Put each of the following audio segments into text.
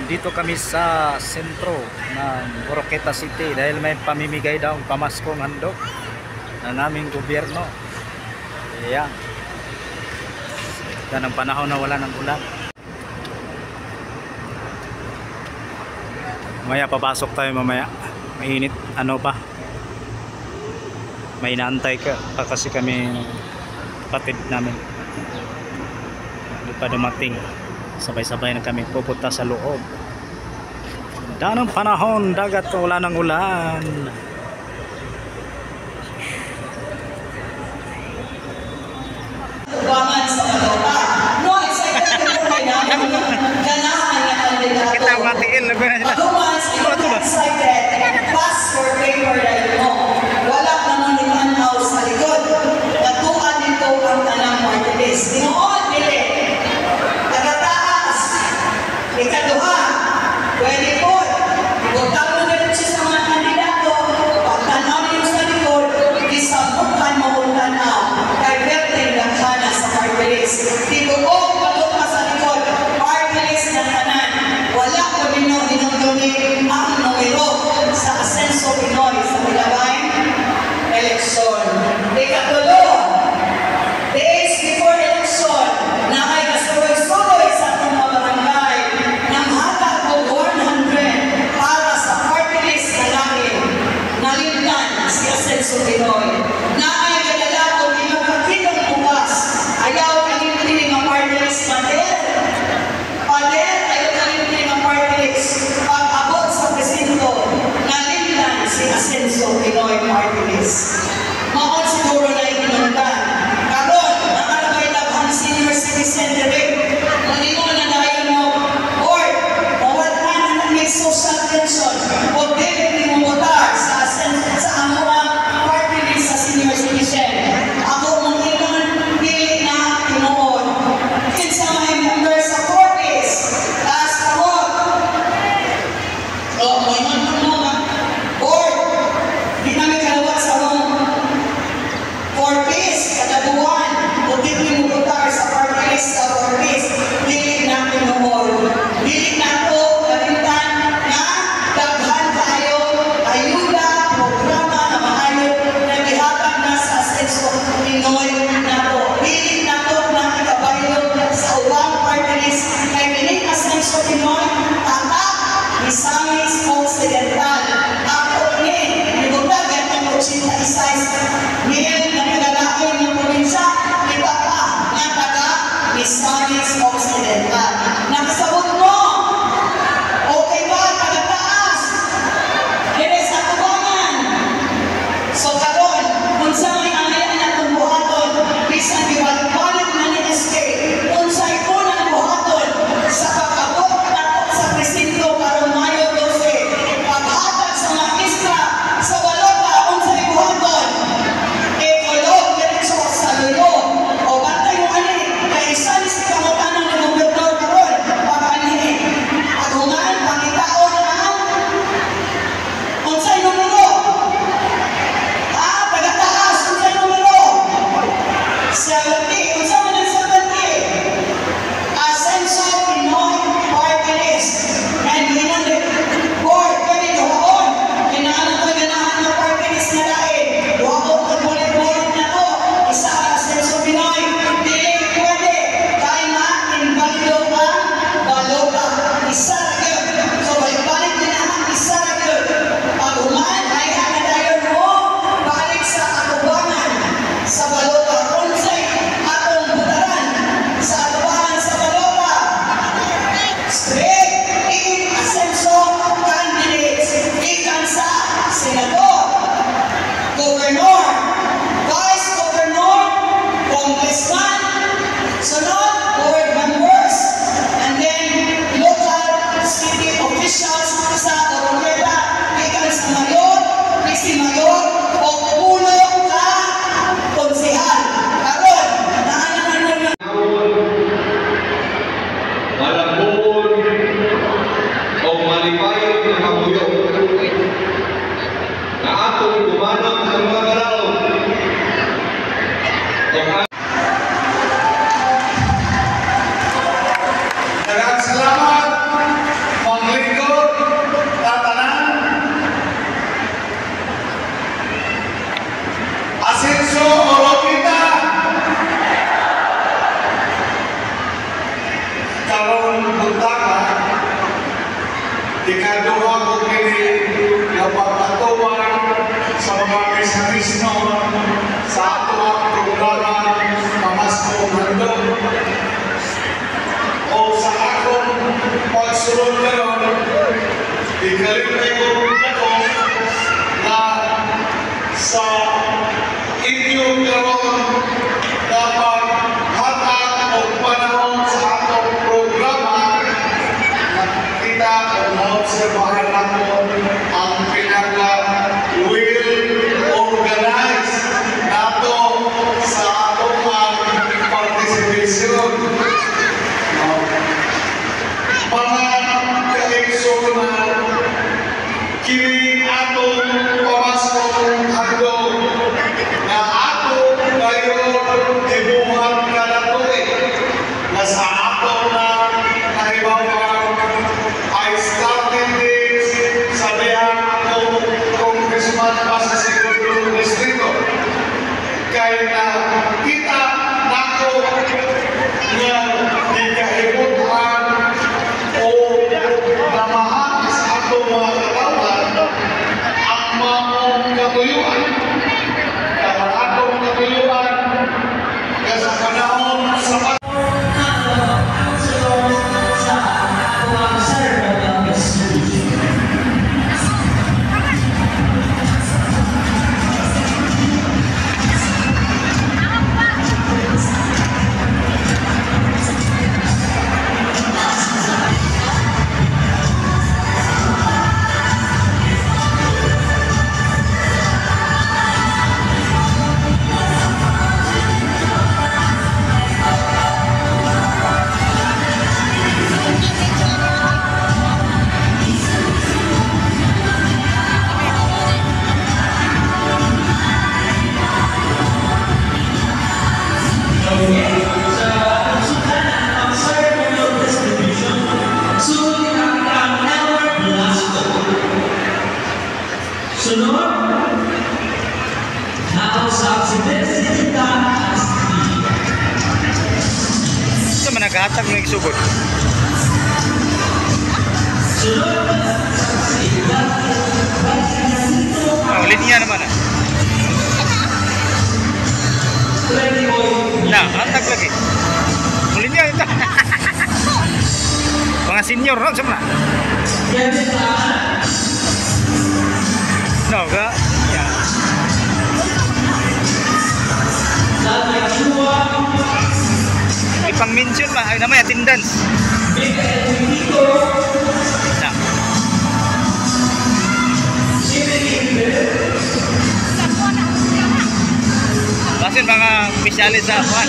Dito kami sa sentro ng Oroqueta City dahil may pamimigay daw pamaskong handog ng aming gobyerno. Ayan. Yan ang panahon na wala ng ulan. Mamaya papasok tayo mamaya. Mainit. Ano pa? May inaantay ka pa kasi kami kapatid namin. Hindi pa dumating. Sabay-sabay na kami pupunta sa loob. Ganda ng panahon, dagat, wala ng ulan. Tubangan sa Malota. No, excited ko po kayo na ganahan na kandidato. Kita matiin na ba nila? Pag-uman sa excited, pass for paper dahil mo. Wala naman imanaw sa likod. Natuan nito ang tanang Martinez. Tinoon, dili. Tagataas. Ikaduha. Pwede po. Ibutang mo na siya sa mga kandidato. Pagtanaw niyo sa likod, isabukan mo kung tanaw. Kay Berting Lakhana sa Martinez. Tibuok balot ka sa likod. Martinez na tanan. Wala ko hinong-donate ang numero sa Asenso Pinoy sa Milabay eleksyon. Ikatulo, days before election, na ay kasuroy-suroy sa atong mga barangay ng hatag ko 100 para sa party list na namin. Nalimtan si Asenso Pinoy. Na ay kadala ko di magkakitang bukas. Ayaw kalimtin ang party list pader. Pader, ayaw kalimtin ang party list. Pag-abot sa presinto, nalimtan si Asenso Pinoy party list. Maon siguro na itinundan. Karon, nakalagay labhan senior citizen direct. Malingon na dahil mo, board, mawatan na may social tension. O dili mo botar sa amuang party list sa senior citizen. Ako mong inon, dili na tinuod. Kinsa may member sa Corpus, taas kamot. O, may inon mo nga. Board, di namin kalawat sa mong Corpus, kada buwan, o dili mo botar sa party list sa Corpus, dili na tinuod. Dili na to, kalintan na daghan kayo, ayuda, programa na maayot na gihatag na sa Asenso Pinoy na to. Dili na to na ikabayot sa ubang party list kay kining Asenso Pinoy, tatak, Misamis Occidental. Ako ni, ibutagan ang 86 mil na nagalakay ng probinsya, iba pa na taga Misamis Occidental. Nakasabot mo! Okay ba? Taga-taas! Dili sa tubangan! So karon, kung sa may anayan na itong buhaton, bisan ibalik-balik na ni SK, kung sa ikunang buhaton, sa pag-abot nato sa presinto karong Mayo 12, paghatag sa mga isla, sa Balota, kung sa buhaton, ekolog, diretso sa lulo, o bantay mo ani, kay isa ni si kamutanan ng gobernador karon, pag-ani, agungan, pangitaon ang unsay numero. Pagkataas, unsay numero. 70, unsa man ang 70? Asenso Pinoy Party List. And hinandig, board, kami duhaon. Kinaanan ko ganahan ng party list na lain. Duhaon ko bulit-bulit na to. Isa ang Asenso Pinoy. Dili pwede. Kaya nga, invalido ang balota. Isa na yun. So, balik-balik din ang isa na yun. Pag umaan, ay hanadayon mo, balik sa atubangan sa balota. Unsay atong butaran sa atubangan sa balota. Straight in Asenso candidates. Ikan sa senador, gobernador, vice governor, congressman, sunod, board members, and then local city officials sa Oroqueta. Ikan sa mayor, vice mayor, o pulo ka konsehal. Karon, naanan na malabon o malipayot na kabuyo na atong gumanap sa mga galaw. Daghang salamat, mga buntaka, ikaduha ko kini nga pagpatuman sa mga Kristiyanismo sa ato ang programa Pamaskong Handog. O sa akong pagsulod karon, ikalimay ko ako na sa inyong karon dapat hatag o panahon sa atong programa na kita o maobserbahan nato ang pinaka organize nato sa atong participation. Mga kaigsunan, kini atong Pamaskong Handog na ato ngayon ibuhat kanatoy na sa ato na nahibawan ay starting this sa dihan atong Congressman pa sa Segundo Distrito. Kaya na kita nato nga dikahibutan o namahan sa atong mga katawan ang mga katuyuan. Kaya atong katuyuan kaya sa panahon sa Sunod, nakausap si Presidenta Astilla. Ito man naghatag ng igsugod. Sunod, si Oh, linya naman ah. Na, hatag lagi. Linya ito. Mga senior, no? Sama na. No, ka? Yeah. Ipang-mention ba? Ay naman, attendance. Na. Kasi mga opisyalis sa Juan.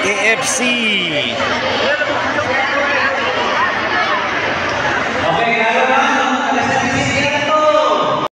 KFC.